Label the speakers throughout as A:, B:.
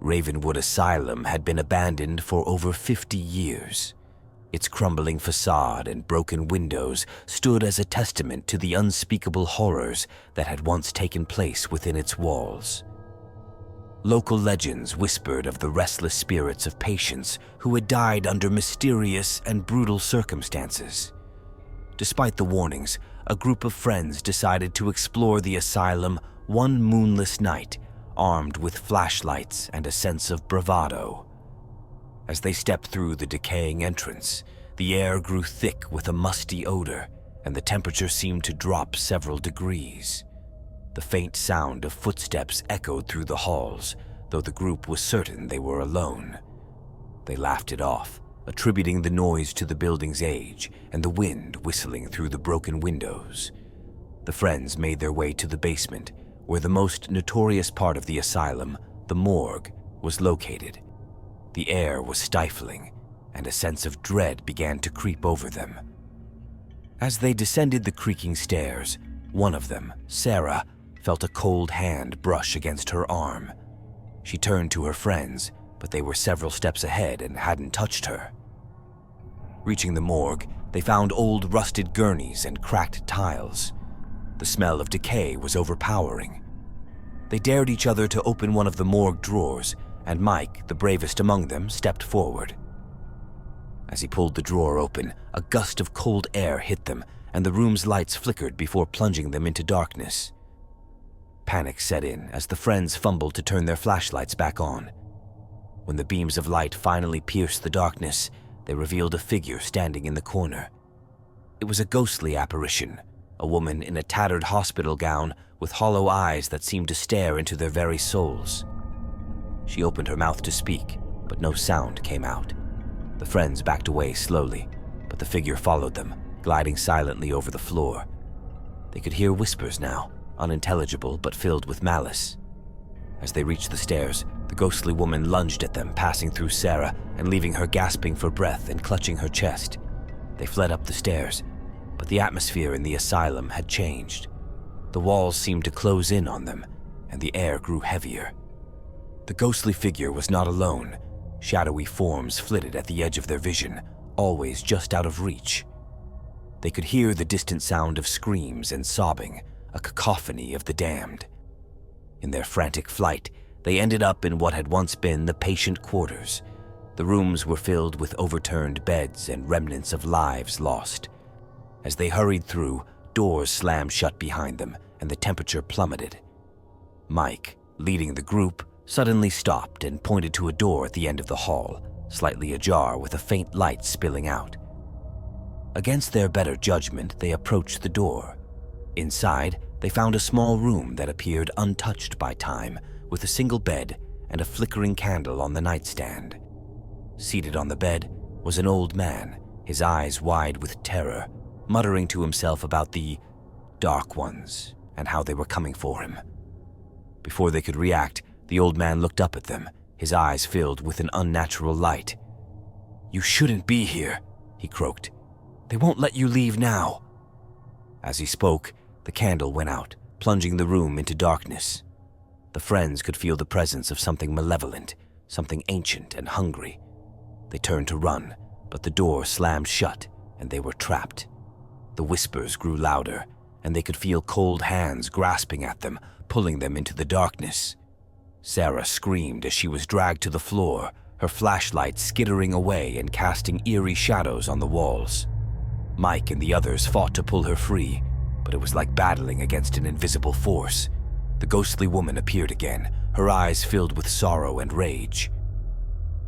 A: Ravenwood Asylum had been abandoned for over 50 years. Its crumbling facade and broken windows stood as a testament to the unspeakable horrors that had once taken place within its walls. Local legends whispered of the restless spirits of patients who had died under mysterious and brutal circumstances. Despite the warnings, a group of friends decided to explore the asylum one moonless night, armed with flashlights and a sense of bravado. As they stepped through the decaying entrance, the air grew thick with a musty odor, and the temperature seemed to drop several degrees. The faint sound of footsteps echoed through the halls, though the group was certain they were alone. They laughed it off, attributing the noise to the building's age and the wind whistling through the broken windows. The friends made their way to the basement, where the most notorious part of the asylum, the morgue, was located. The air was stifling, and a sense of dread began to creep over them. As they descended the creaking stairs, one of them, Sarah, felt a cold hand brush against her arm. She turned to her friends, but they were several steps ahead and hadn't touched her. Reaching the morgue, they found old rusted gurneys and cracked tiles. The smell of decay was overpowering. They dared each other to open one of the morgue drawers, and Mike, the bravest among them, stepped forward. As he pulled the drawer open, a gust of cold air hit them, and the room's lights flickered before plunging them into darkness. Panic set in as the friends fumbled to turn their flashlights back on. When the beams of light finally pierced the darkness, they revealed a figure standing in the corner. It was a ghostly apparition, a woman in a tattered hospital gown with hollow eyes that seemed to stare into their very souls. She opened her mouth to speak, but no sound came out. The friends backed away slowly, but the figure followed them, gliding silently over the floor. They could hear whispers now, unintelligible but filled with malice. As they reached the stairs, the ghostly woman lunged at them, passing through Sarah and leaving her gasping for breath and clutching her chest. They fled up the stairs, but the atmosphere in the asylum had changed. The walls seemed to close in on them, and the air grew heavier. The ghostly figure was not alone. Shadowy forms flitted at the edge of their vision, always just out of reach. They could hear the distant sound of screams and sobbing, a cacophony of the damned. In their frantic flight, they ended up in what had once been the patient quarters. The rooms were filled with overturned beds and remnants of lives lost. As they hurried through, doors slammed shut behind them, and the temperature plummeted. Mike, leading the group, suddenly stopped and pointed to a door at the end of the hall, slightly ajar with a faint light spilling out. Against their better judgment, they approached the door. Inside, they found a small room that appeared untouched by time, with a single bed and a flickering candle on the nightstand. Seated on the bed was an old man, his eyes wide with terror, muttering to himself about the Dark Ones and how they were coming for him. Before they could react, the old man looked up at them, his eyes filled with an unnatural light. "You shouldn't be here," he croaked. "They won't let you leave now." As he spoke, the candle went out, plunging the room into darkness. The friends could feel the presence of something malevolent, something ancient and hungry. They turned to run, but the door slammed shut, and they were trapped. The whispers grew louder, and they could feel cold hands grasping at them, pulling them into the darkness. Sarah screamed as she was dragged to the floor, her flashlight skittering away and casting eerie shadows on the walls. Mike and the others fought to pull her free, but it was like battling against an invisible force. The ghostly woman appeared again, her eyes filled with sorrow and rage.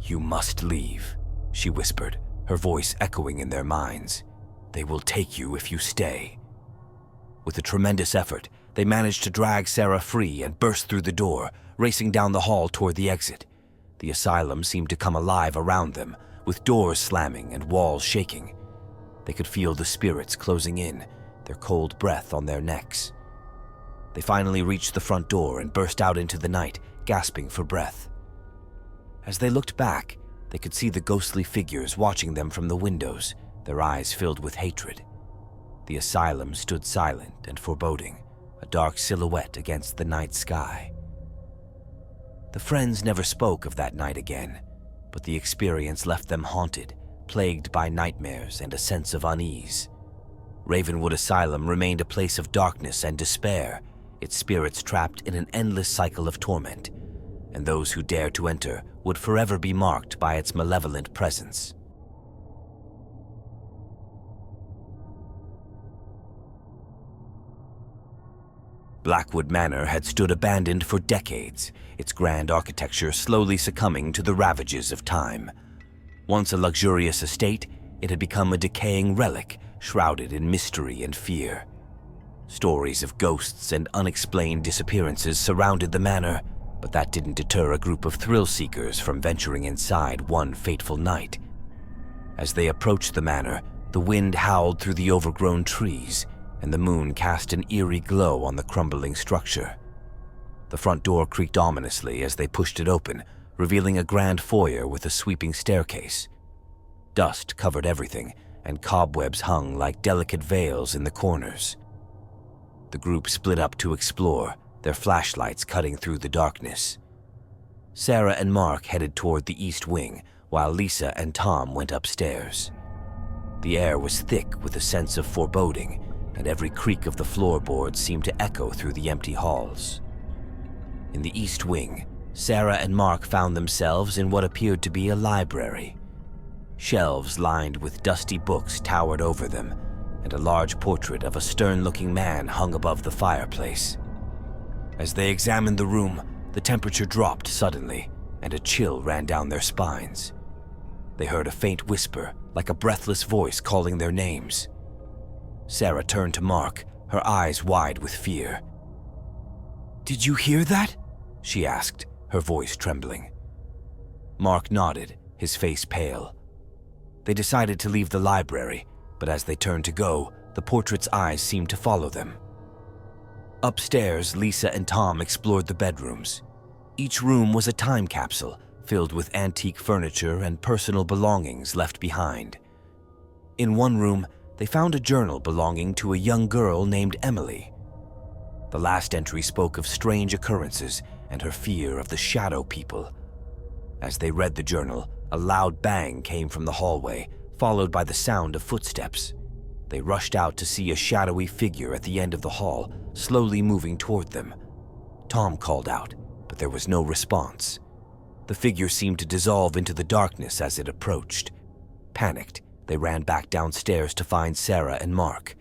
A: "You must leave," she whispered, her voice echoing in their minds. "They will take you if you stay." With a tremendous effort, they managed to drag Sarah free and burst through the door, racing down the hall toward the exit. The asylum seemed to come alive around them, with doors slamming and walls shaking. They could feel the spirits closing in, their cold breath on their necks. They finally reached the front door and burst out into the night, gasping for breath. As they looked back, they could see the ghostly figures watching them from the windows, their eyes filled with hatred. The asylum stood silent and foreboding, a dark silhouette against the night sky. The friends never spoke of that night again, but the experience left them haunted, plagued by nightmares and a sense of unease. Ravenwood Asylum remained a place of darkness and despair, its spirits trapped in an endless cycle of torment, and those who dared to enter would forever be marked by its malevolent presence. Blackwood Manor had stood abandoned for decades, its grand architecture slowly succumbing to the ravages of time. Once a luxurious estate, it had become a decaying relic, shrouded in mystery and fear. Stories of ghosts and unexplained disappearances surrounded the manor, but that didn't deter a group of thrill-seekers from venturing inside one fateful night. As they approached the manor, the wind howled through the overgrown trees, and the moon cast an eerie glow on the crumbling structure. The front door creaked ominously as they pushed it open, revealing a grand foyer with a sweeping staircase. Dust covered everything, and cobwebs hung like delicate veils in the corners. The group split up to explore, their flashlights cutting through the darkness. Sarah and Mark headed toward the east wing, while Lisa and Tom went upstairs. The air was thick with a sense of foreboding, and every creak of the floorboards seemed to echo through the empty halls. In the east wing, Sarah and Mark found themselves in what appeared to be a library. Shelves lined with dusty books towered over them, and a large portrait of a stern-looking man hung above the fireplace. As they examined the room, the temperature dropped suddenly, and a chill ran down their spines. They heard a faint whisper, like a breathless voice calling their names. Sarah turned to Mark, her eyes wide with fear. "Did you hear that?" she asked, her voice trembling. Mark nodded, his face pale. They decided to leave the library, but as they turned to go, the portrait's eyes seemed to follow them. Upstairs, Lisa and Tom explored the bedrooms. Each room was a time capsule, filled with antique furniture and personal belongings left behind. In one room, they found a journal belonging to a young girl named Emily. The last entry spoke of strange occurrences and her fear of the shadow people. As they read the journal, a loud bang came from the hallway, followed by the sound of footsteps. They rushed out to see a shadowy figure at the end of the hall, slowly moving toward them. Tom called out, but there was no response. The figure seemed to dissolve into the darkness as it approached. Panicked, they ran back downstairs to find Sarah and Mark.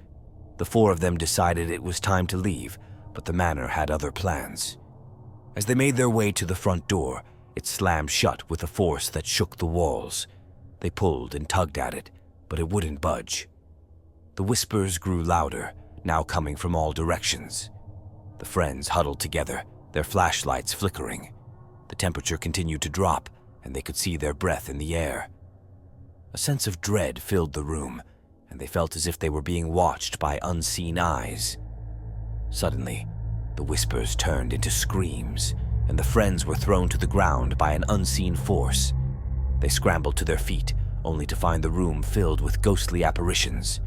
A: The four of them decided it was time to leave, but the manor had other plans. As they made their way to the front door, it slammed shut with a force that shook the walls. They pulled and tugged at it, but it wouldn't budge. The whispers grew louder, now coming from all directions. The friends huddled together, their flashlights flickering. The temperature continued to drop, and they could see their breath in the air. A sense of dread filled the room, and they felt as if they were being watched by unseen eyes. Suddenly, the whispers turned into screams, and the friends were thrown to the ground by an unseen force. They scrambled to their feet, only to find the room filled with ghostly apparitions.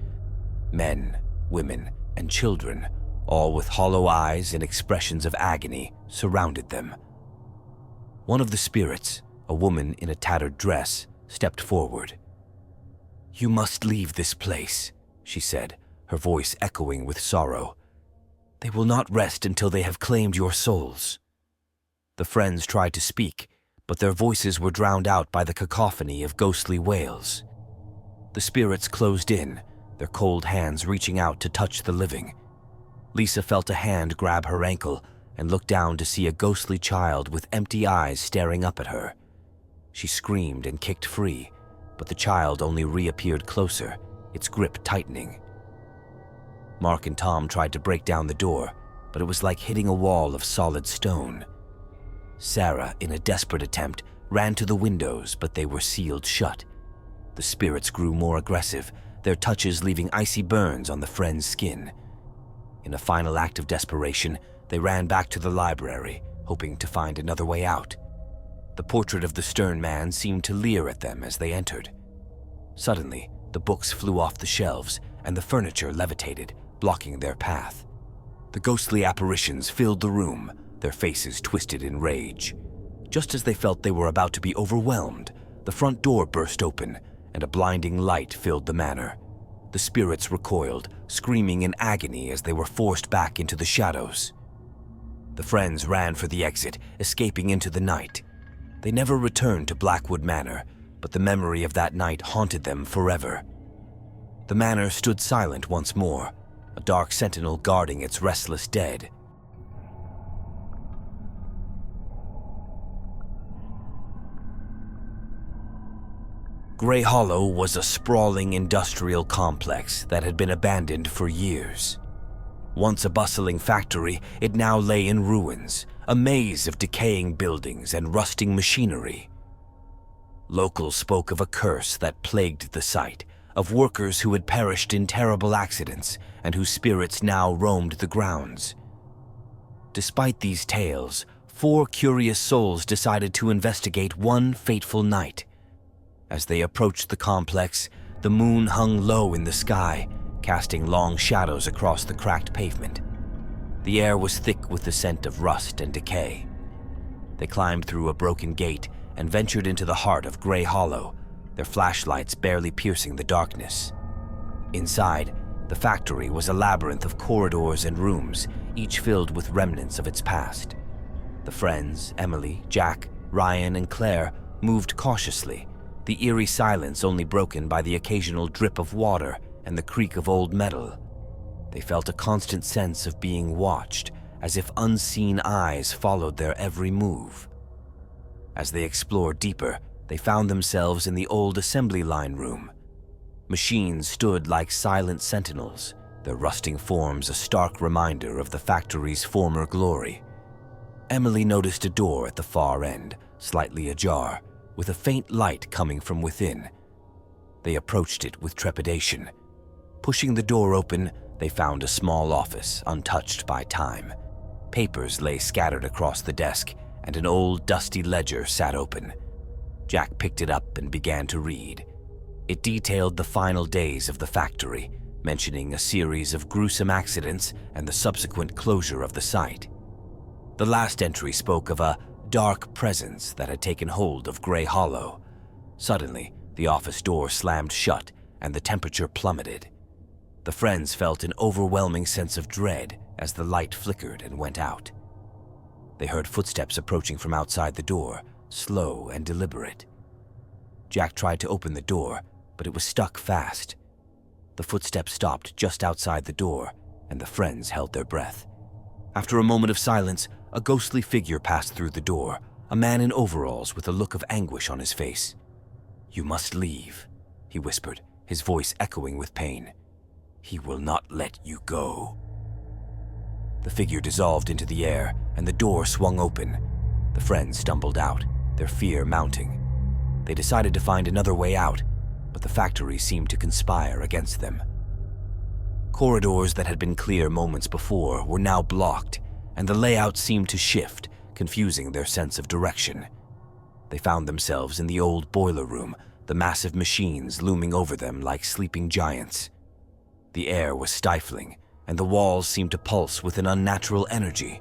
A: Men, women, and children, all with hollow eyes and expressions of agony, surrounded them. One of the spirits, a woman in a tattered dress, stepped forward. "You must leave this place," she said, her voice echoing with sorrow. "They will not rest until they have claimed your souls." The friends tried to speak, but their voices were drowned out by the cacophony of ghostly wails. The spirits closed in, their cold hands reaching out to touch the living. Lisa felt a hand grab her ankle and looked down to see a ghostly child with empty eyes staring up at her. She screamed and kicked free, but the child only reappeared closer, its grip tightening. Mark and Tom tried to break down the door, but it was like hitting a wall of solid stone. Sarah, in a desperate attempt, ran to the windows, but they were sealed shut. The spirits grew more aggressive, their touches leaving icy burns on the friends' skin. In a final act of desperation, they ran back to the library, hoping to find another way out. The portrait of the stern man seemed to leer at them as they entered. Suddenly, the books flew off the shelves, and the furniture levitated, blocking their path. The ghostly apparitions filled the room, their faces twisted in rage. Just as they felt they were about to be overwhelmed, the front door burst open, and a blinding light filled the manor. The spirits recoiled, screaming in agony as they were forced back into the shadows. The friends ran for the exit, escaping into the night. They never returned to Blackwood Manor, but the memory of that night haunted them forever. The manor stood silent once more, a dark sentinel guarding its restless dead. Grey Hollow was a sprawling industrial complex that had been abandoned for years. Once a bustling factory, it now lay in ruins, a maze of decaying buildings and rusting machinery. Locals spoke of a curse that plagued the site, of workers who had perished in terrible accidents and whose spirits now roamed the grounds. Despite these tales, 4 curious souls decided to investigate one fateful night. As they approached the complex, the moon hung low in the sky, casting long shadows across the cracked pavement. The air was thick with the scent of rust and decay. They climbed through a broken gate and ventured into the heart of Grey Hollow, their flashlights barely piercing the darkness. Inside, the factory was a labyrinth of corridors and rooms, each filled with remnants of its past. The friends, Emily, Jack, Ryan, and Claire, moved cautiously, the eerie silence only broken by the occasional drip of water and the creak of old metal. They felt a constant sense of being watched, as if unseen eyes followed their every move. As they explored deeper, they found themselves in the old assembly line room. Machines stood like silent sentinels, their rusting forms a stark reminder of the factory's former glory. Emily noticed a door at the far end, slightly ajar, with a faint light coming from within. They approached it with trepidation. Pushing the door open, they found a small office untouched by time. Papers lay scattered across the desk, and an old, dusty ledger sat open. Jack picked it up and began to read. It detailed the final days of the factory, mentioning a series of gruesome accidents and the subsequent closure of the site. The last entry spoke of a dark presence that had taken hold of Grey Hollow. Suddenly, the office door slammed shut and the temperature plummeted. The friends felt an overwhelming sense of dread as the light flickered and went out. They heard footsteps approaching from outside the door, slow and deliberate. Jack tried to open the door, but it was stuck fast. The footsteps stopped just outside the door, and the friends held their breath. After a moment of silence, a ghostly figure passed through the door, a man in overalls with a look of anguish on his face. "You must leave," he whispered, his voice echoing with pain. "He will not let you go." The figure dissolved into the air, and the door swung open. The friends stumbled out, their fear mounting. They decided to find another way out, but the factory seemed to conspire against them. Corridors that had been clear moments before were now blocked, and the layout seemed to shift, confusing their sense of direction. They found themselves in the old boiler room, the massive machines looming over them like sleeping giants. The air was stifling, and the walls seemed to pulse with an unnatural energy.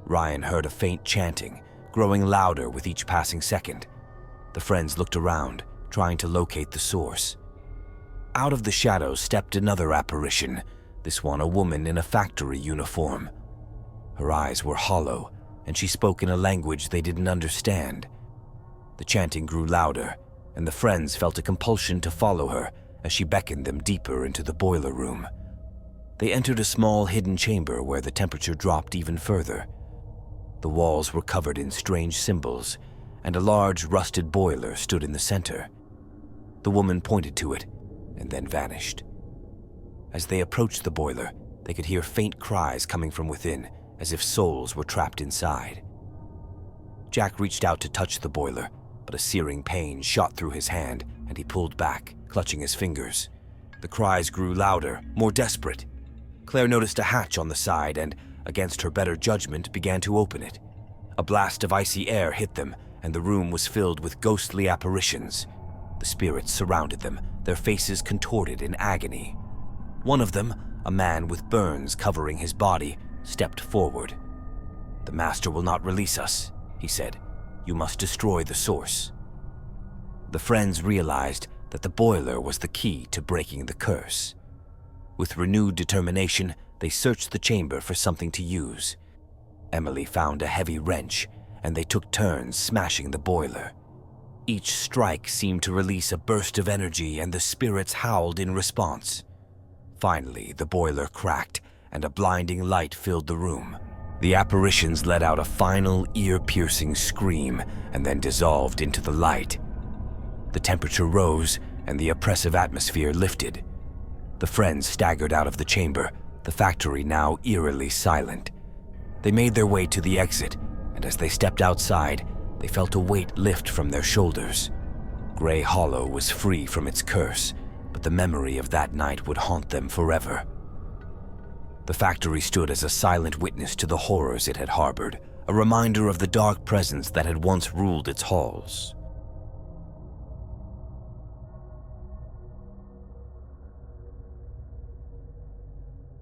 A: Ryan heard a faint chanting, growing louder with each passing second. The friends looked around, trying to locate the source. Out of the shadows stepped another apparition, this one a woman in a factory uniform. Her eyes were hollow, and she spoke in a language they didn't understand. The chanting grew louder, and the friends felt a compulsion to follow her as she beckoned them deeper into the boiler room. They entered a small hidden chamber where the temperature dropped even further. The walls were covered in strange symbols, and a large rusted boiler stood in the center. The woman pointed to it, and then vanished. As they approached the boiler, they could hear faint cries coming from within, as if souls were trapped inside. Jack reached out to touch the boiler, but a searing pain shot through his hand, and he pulled back, clutching his fingers. The cries grew louder, more desperate. Claire noticed a hatch on the side and, against her better judgment, began to open it. A blast of icy air hit them, and the room was filled with ghostly apparitions. The spirits surrounded them, their faces contorted in agony. One of them, a man with burns covering his body, stepped forward. "The master will not release us," he said. you must destroy the source. The friends realized that the boiler was the key to breaking the curse. With renewed determination, they searched the chamber for something to use. Emily found a heavy wrench, and they took turns smashing the boiler. Each strike seemed to release a burst of energy, and the spirits howled in response. Finally, the boiler cracked, and a blinding light filled the room. The apparitions let out a final, ear-piercing scream and then dissolved into the light. The temperature rose, and the oppressive atmosphere lifted. The friends staggered out of the chamber, the factory now eerily silent. They made their way to the exit, and as they stepped outside, they felt a weight lift from their shoulders. Grey Hollow was free from its curse, but the memory of that night would haunt them forever. The factory stood as a silent witness to the horrors it had harbored, a reminder of the dark presence that had once ruled its halls.